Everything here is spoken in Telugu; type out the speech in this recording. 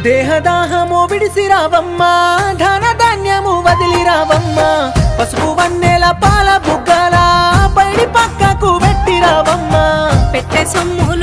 దేహదాహము విడిసి రావమ్మా, ధన ధాన్యము వదిలి రావమ్మా, పసుపు వన్నెల పాల బుగ్గల పైడి పక్కకు పెట్టి రావమ్మా, పెట్టె సొమ్ములు